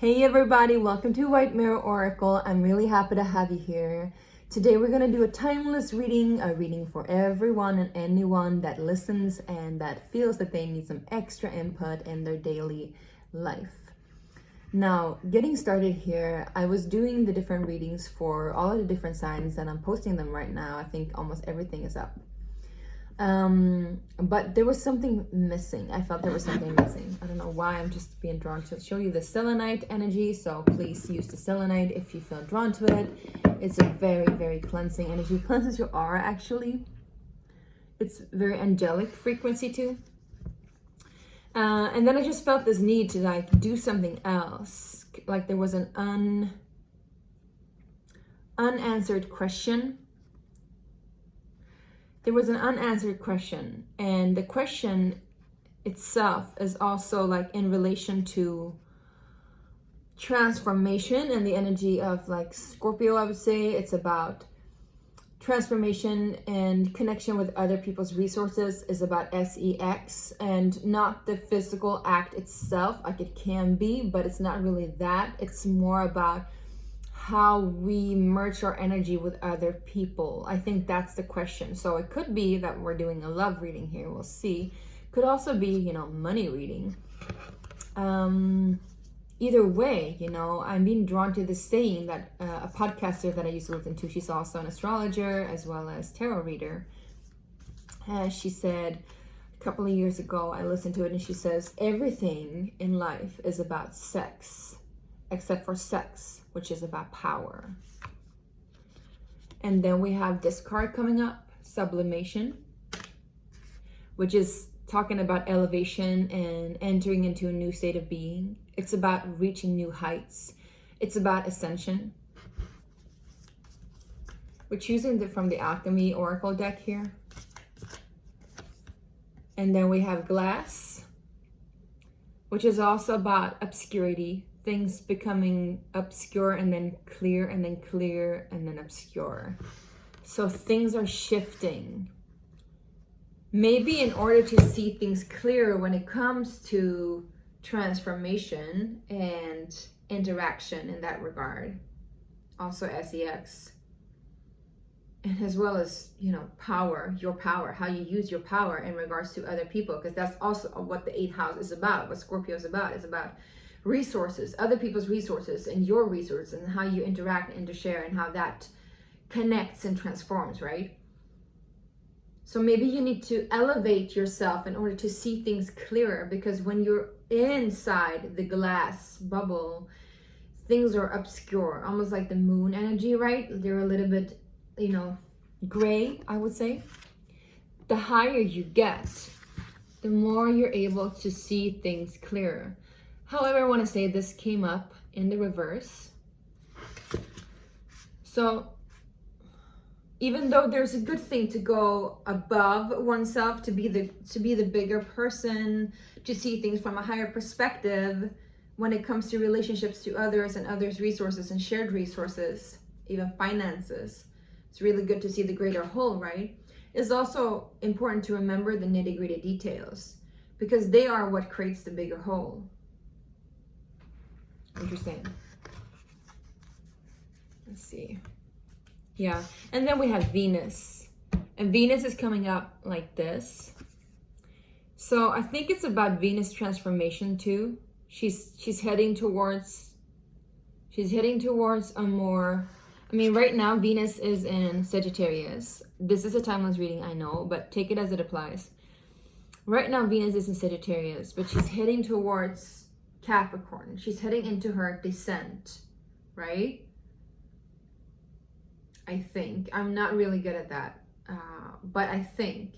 Hey everybody, welcome to White Mirror Oracle. I'm really happy to have you here. Today we're going to do a timeless reading, a reading for everyone and anyone that listens and that feels that they need some extra input in their daily life. Now, getting started here, I was doing the different readings for all of the different signs and I'm posting them right now. I think almost everything is up. But there was something missing. I felt there was something missing. I don't know why. I'm just being drawn to show you the selenite energy. So please use the selenite if you feel drawn to it. It's a very, very cleansing energy. It cleanses your aura, actually. It's very angelic frequency too. And then I just felt this need to do something else. Like there was an unanswered question. There was an unanswered question, and the question itself is also in relation to transformation and the energy of Scorpio. I would say it's about transformation and connection with other people's resources, is about sex and not the physical act itself. It can be, but it's not really that. It's more about how we merge our energy with other people. I think that's the question. So it could be that we're doing a love reading here. We'll see. Could also be, money reading. Either way, I'm being drawn to this saying that a podcaster that I used to listen to, she's also an astrologer as well as tarot reader. She said a couple of years ago, I listened to it, and she says, everything in life is about sex, except for sex, which is about power. And then we have this card coming up, sublimation, which is talking about elevation and entering into a new state of being. It's about reaching new heights. It's about ascension. We're choosing from the Alchemy Oracle deck here. And then we have glass, which is also about obscurity. Things becoming obscure and then clear and then clear and then obscure. So things are shifting. Maybe in order to see things clearer when it comes to transformation and interaction in that regard. Also sex. And as well as, power, your power, how you use your power in regards to other people. Because that's also what the 8th house is about, what Scorpio is about resources, other people's resources and your resources, and how you interact and intershare and how that connects and transforms, right? So maybe you need to elevate yourself in order to see things clearer, because when you're inside the glass bubble, things are obscure, almost like the moon energy, right? They're a little bit, gray, I would say. The higher you get, the more you're able to see things clearer. However, I want to say this came up in the reverse. So even though there's a good thing to go above oneself, to be the bigger person, to see things from a higher perspective when it comes to relationships to others and others' resources and shared resources, even finances. It's really good to see the greater whole, right? It's also important to remember the nitty-gritty details, because they are what creates the bigger whole. Interesting. Let's see. Yeah, and then we have Venus, and Venus is coming up like this. So I think it's about Venus transformation too. She's heading towards a more, right now Venus is in Sagittarius. This is a timeless reading, I know, but take it as it applies. Right now Venus is in Sagittarius, but she's heading towards Capricorn. She's heading into her descent, right? I think. I'm not really good at that. But I think,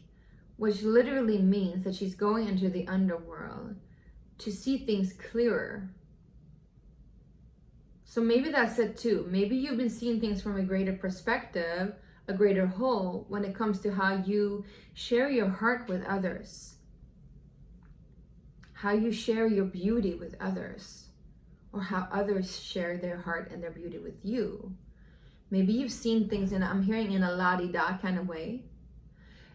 which literally means that she's going into the underworld to see things clearer. So maybe that's it too. Maybe you've been seeing things from a greater perspective, a greater whole, when it comes to how you share your heart with others, how you share your beauty with others, or how others share their heart and their beauty with you. Maybe you've seen things, and I'm hearing in a la-di-da kind of way.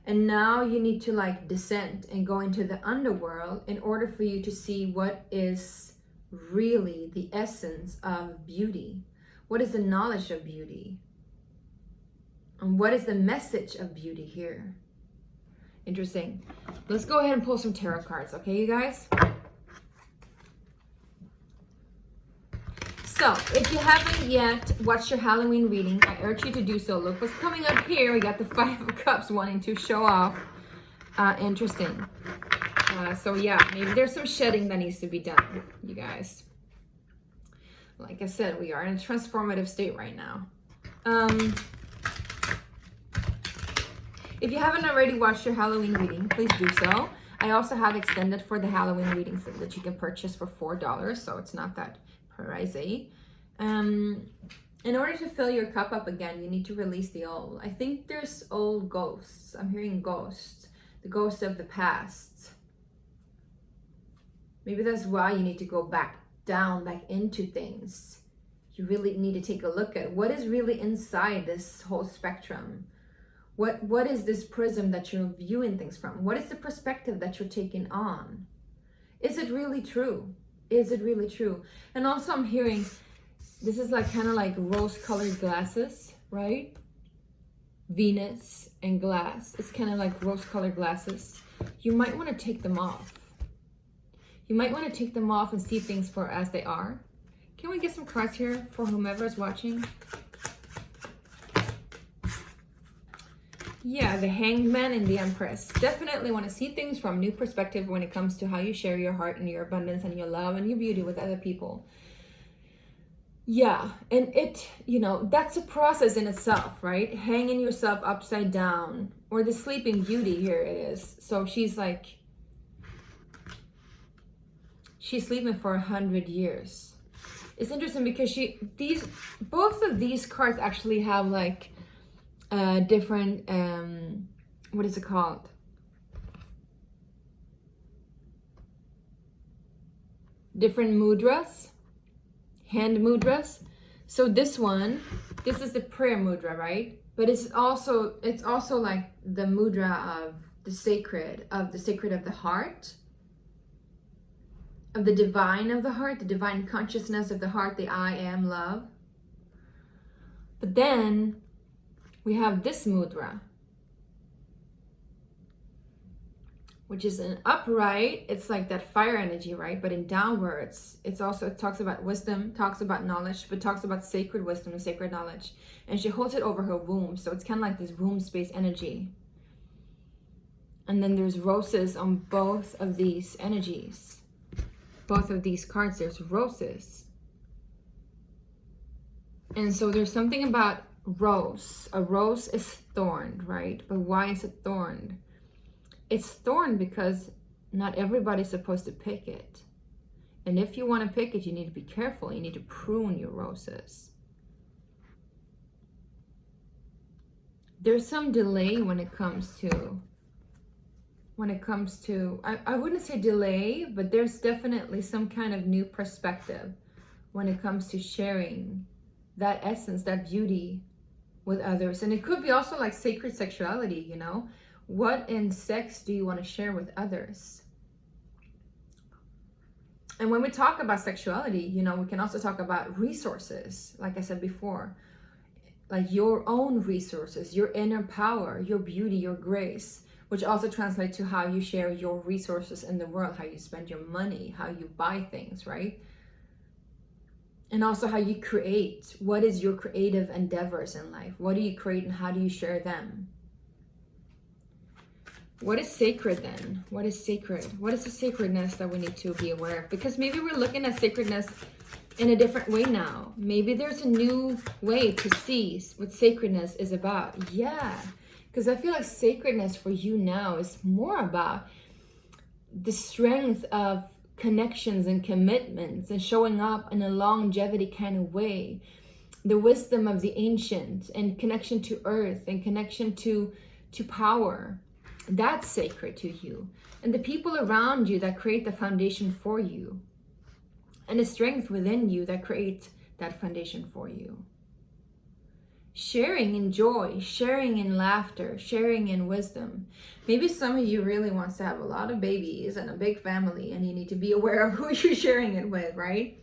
And now you need to descend and go into the underworld in order for you to see what is really the essence of beauty? What is the knowledge of beauty? And what is the message of beauty here? Interesting. Let's go ahead and pull some tarot cards, okay, you guys? So, if you haven't yet watched your Halloween reading, I urge you to do so. Look what's coming up here. We got the Five of Cups wanting to show off. Interesting. So yeah, maybe there's some shedding that needs to be done, you guys. Like I said, we are in a transformative state right now. If you haven't already watched your Halloween reading, please do so. I also have extended for the Halloween readings that you can purchase for $4, so it's not that pricey. In order to fill your cup up again, you need to release the old. I think there's old ghosts. I'm hearing ghosts. The ghosts of the past. Maybe that's why you need to go back down, back into things. You really need to take a look at what is really inside this whole spectrum. What is this prism that you're viewing things from? What is the perspective that you're taking on? Is it really true? Is it really true? And also I'm hearing, this is like kind of like rose-colored glasses, right? Venus and glass. It's kind of like rose-colored glasses. You might want to take them off. You might want to take them off and see things for as they are. Can we get some cards here for whomever is watching? Yeah, the Hangman and the Empress. Definitely want to see things from a new perspective when it comes to how you share your heart and your abundance and your love and your beauty with other people. Yeah, and it, you know, that's a process in itself, right? Hanging yourself upside down, or the Sleeping Beauty, here it is. So she's like, she's sleeping for 100 years. It's interesting because both of these cards actually have like different, what is it called? Different mudras. Hand mudras. So this one, this is the prayer mudra, right? But it's also like the mudra of the sacred of the heart, of the divine of the heart, the divine consciousness of the heart, the I am love. But then we have this mudra, which is an upright. It's like that fire energy, right? But in downwards, it talks about wisdom, talks about knowledge, but talks about sacred wisdom and sacred knowledge. And she holds it over her womb. So it's kind of like this womb space energy. And then there's roses on both of these energies. Both of these cards, there's roses. And so there's something about rose. A rose is thorned, right? But why is it thorned? It's thorned because not everybody's supposed to pick it. And if you want to pick it, you need to be careful. You need to prune your roses. There's some delay when it comes to, I wouldn't say delay, but there's definitely some kind of new perspective when it comes to sharing that essence, that beauty with others. And it could be also like sacred sexuality, you know? What in sex do you want to share with others? And when we talk about sexuality, you know, we can also talk about resources, like I said before, like your own resources, your inner power, your beauty, your grace, which also translates to how you share your resources in the world, how you spend your money, how you buy things, right? And also how you create. What is your creative endeavors in life? What do you create and how do you share them? What is sacred then? What is sacred? What is the sacredness that we need to be aware of? Because maybe we're looking at sacredness in a different way now. Maybe there's a new way to see what sacredness is about. Yeah, because I feel like sacredness for you now is more about the strength of connections and commitments and showing up in a longevity kind of way. The wisdom of the ancient and connection to earth and connection to power. That's sacred to you. And the people around you that create the foundation for you. And the strength within you that creates that foundation for you. sharing in joy, sharing in laughter, sharing in wisdom. Maybe some of you really wants to have a lot of babies and a big family, and you need to be aware of who you're sharing it with, right?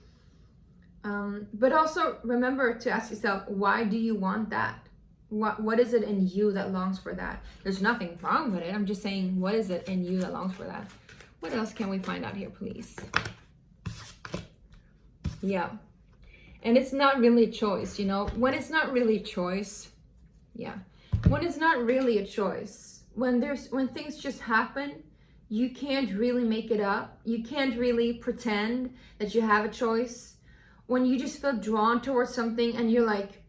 But also remember to ask yourself, why do you want that? What is it in you that longs for that? There's nothing wrong with it. I'm just saying, what is it in you that longs for that? What else can we find out here, please? Yeah. And it's not really a choice, you know? When it's not really a choice, yeah. When it's not really a choice, when things just happen, you can't really make it up. You can't really pretend that you have a choice. When you just feel drawn towards something and you're like,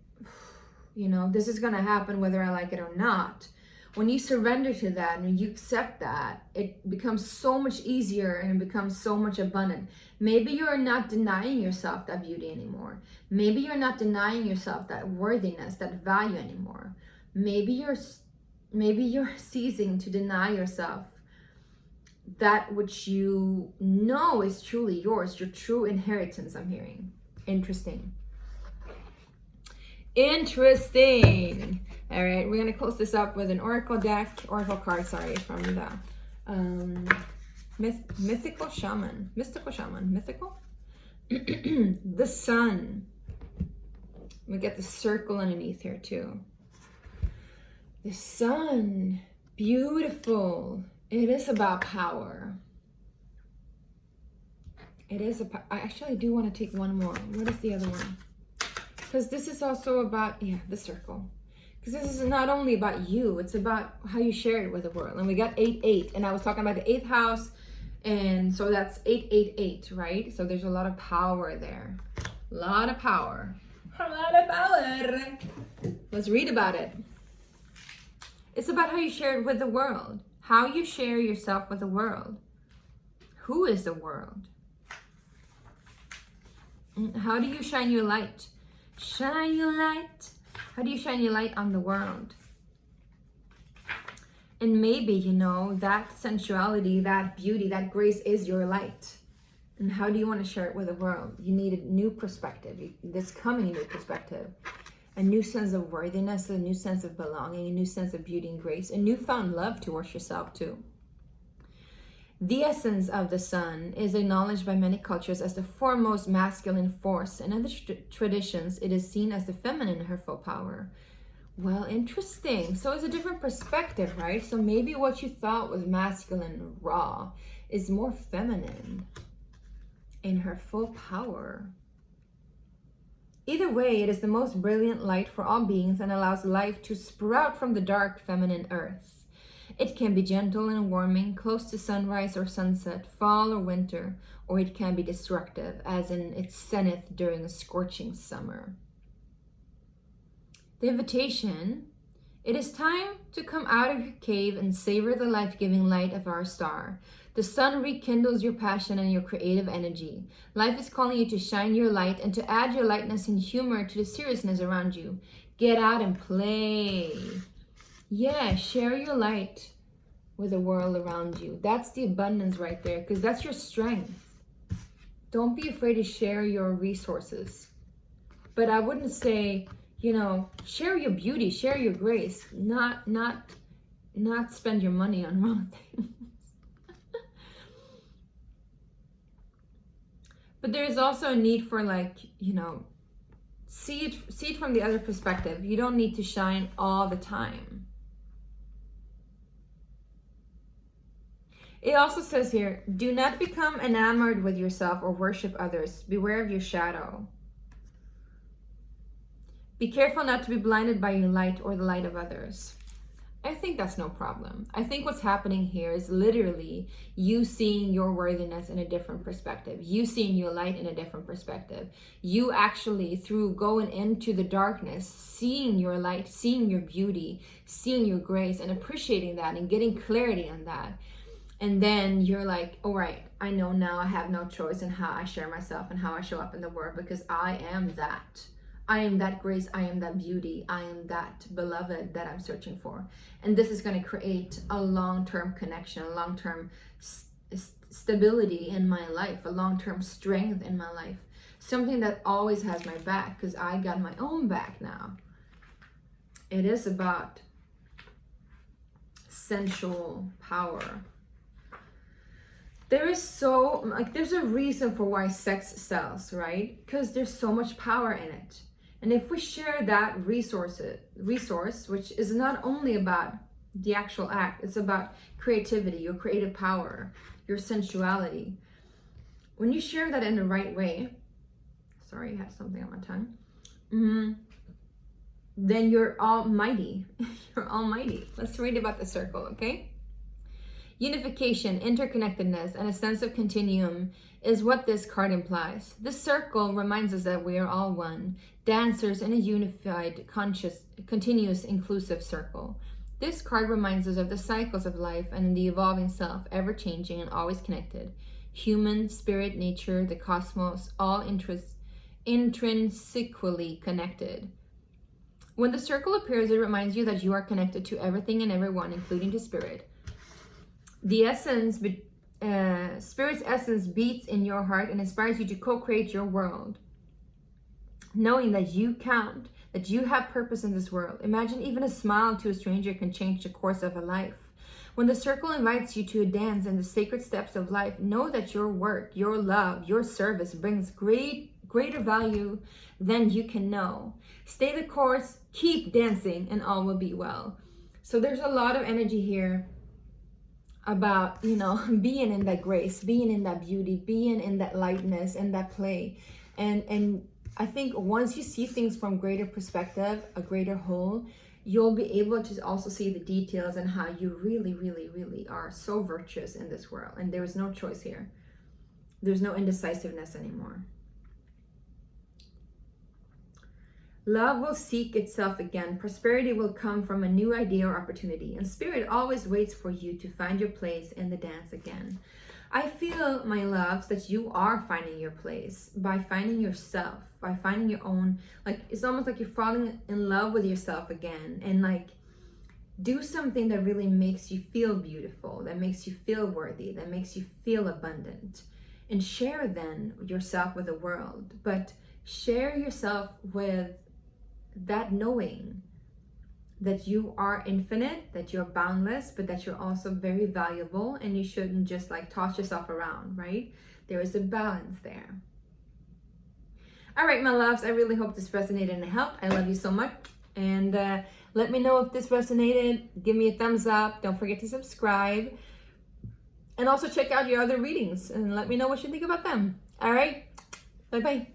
you know, this is gonna happen whether I like it or not. When you surrender to that and you accept that, it becomes so much easier and it becomes so much abundant. Maybe you're not denying yourself that beauty anymore. Maybe you're not denying yourself that worthiness, that value anymore. Maybe you're ceasing to deny yourself that which you know is truly yours, your true inheritance, I'm hearing. Interesting. All right, we're gonna close this up with an oracle card, from the mystical shaman. The sun. We get the circle underneath here too. The sun, beautiful. It is about power. I actually do want to take one more. What is the other one? Because this is also about, the circle. Because this is not only about you, it's about how you share it with the world. And we got 8-8, and I was talking about the 8th house, and so that's 888, right? So there's a lot of power there. A lot of power. Let's read about it. It's about how you share it with the world. How you share yourself with the world. Who is the world? How do you shine your light? Shine your light. How do you shine your light on the world? And maybe, you know, that sensuality, that beauty, that grace is your light. And how do you want to share it with the world? You need a new perspective, this coming new perspective. A new sense of worthiness, a new sense of belonging, a new sense of beauty and grace, a newfound love towards yourself too. The essence of the sun is acknowledged by many cultures as the foremost masculine force. In other traditions, it is seen as the feminine in her full power. Well, interesting. So it's a different perspective, right? So maybe what you thought was masculine, raw, is more feminine in her full power. Either way, it is the most brilliant light for all beings and allows life to sprout from the dark feminine earth. It can be gentle and warming, close to sunrise or sunset, fall or winter, or it can be destructive, as in its zenith during a scorching summer. The invitation: it is time to come out of your cave and savor the life-giving light of our star. The sun rekindles your passion and your creative energy. Life is calling you to shine your light and to add your lightness and humor to the seriousness around you. Get out and play. Yeah, share your light with the world around you. That's the abundance right there, because that's your strength. Don't be afraid to share your resources. But I wouldn't say, you know, share your beauty, share your grace, not spend your money on wrong things. But there's also a need for, like, you know, see it from the other perspective. You don't need to shine all the time. It also says here, do not become enamored with yourself or worship others. Beware of your shadow. Be careful not to be blinded by your light or the light of others. I think that's no problem. I think what's happening here is literally you seeing your worthiness in a different perspective. You seeing your light in a different perspective. You actually, through going into the darkness, seeing your light, seeing your beauty, seeing your grace, and appreciating that and getting clarity on that. And then you're like, all right, I know now I have no choice in how I share myself and how I show up in the world, because I am that. I am that grace, I am that beauty, I am that beloved that I'm searching for. And this is going to create a long-term connection, a long-term stability in my life, a long-term strength in my life. Something that always has my back, because I got my own back now. It is about sensual power. There's a reason for why sex sells, right? Because there's so much power in it. And if we share that resource, which is not only about the actual act, it's about creativity, your creative power, your sensuality. When you share that in the right way, sorry, I had something on my tongue. Then you're almighty. You're almighty. Let's read about the circle, okay? Unification, interconnectedness, and a sense of continuum is what this card implies. This circle reminds us that we are all one, dancers in a unified, conscious, continuous, inclusive circle. This card reminds us of the cycles of life and the evolving self, ever-changing and always connected. Human, spirit, nature, the cosmos, all intrinsically connected. When the circle appears, it reminds you that you are connected to everything and everyone, including to spirit. The spirit's essence beats in your heart and inspires you to co-create your world. Knowing that you count, that you have purpose in this world. Imagine even a smile to a stranger can change the course of a life. When the circle invites you to a dance in the sacred steps of life, know that your work, your love, your service brings greater value than you can know. Stay the course, keep dancing, and all will be well. So there's a lot of energy here about, being in that grace, being in that beauty, being in that lightness and that play. And I think once you see things from greater perspective, a greater whole, you'll be able to also see the details and how you really, really, really are so virtuous in this world. And there is no choice here. There's no indecisiveness anymore. Love will seek itself again. Prosperity will come from a new idea or opportunity. And spirit always waits for you to find your place in the dance again. I feel, my loves, that you are finding your place by finding yourself, by finding your own, it's almost like you're falling in love with yourself again. And do something that really makes you feel beautiful, that makes you feel worthy, that makes you feel abundant. And share then yourself with the world. But share yourself with that knowing that you are infinite, that you're boundless, but that you're also very valuable, and you shouldn't just toss yourself around, right? There is a balance there. All right, my loves, I really hope this resonated and helped. I love you so much. And let me know if this resonated. Give me a thumbs up. Don't forget to subscribe. And also check out your other readings and let me know what you think about them. All right, bye-bye.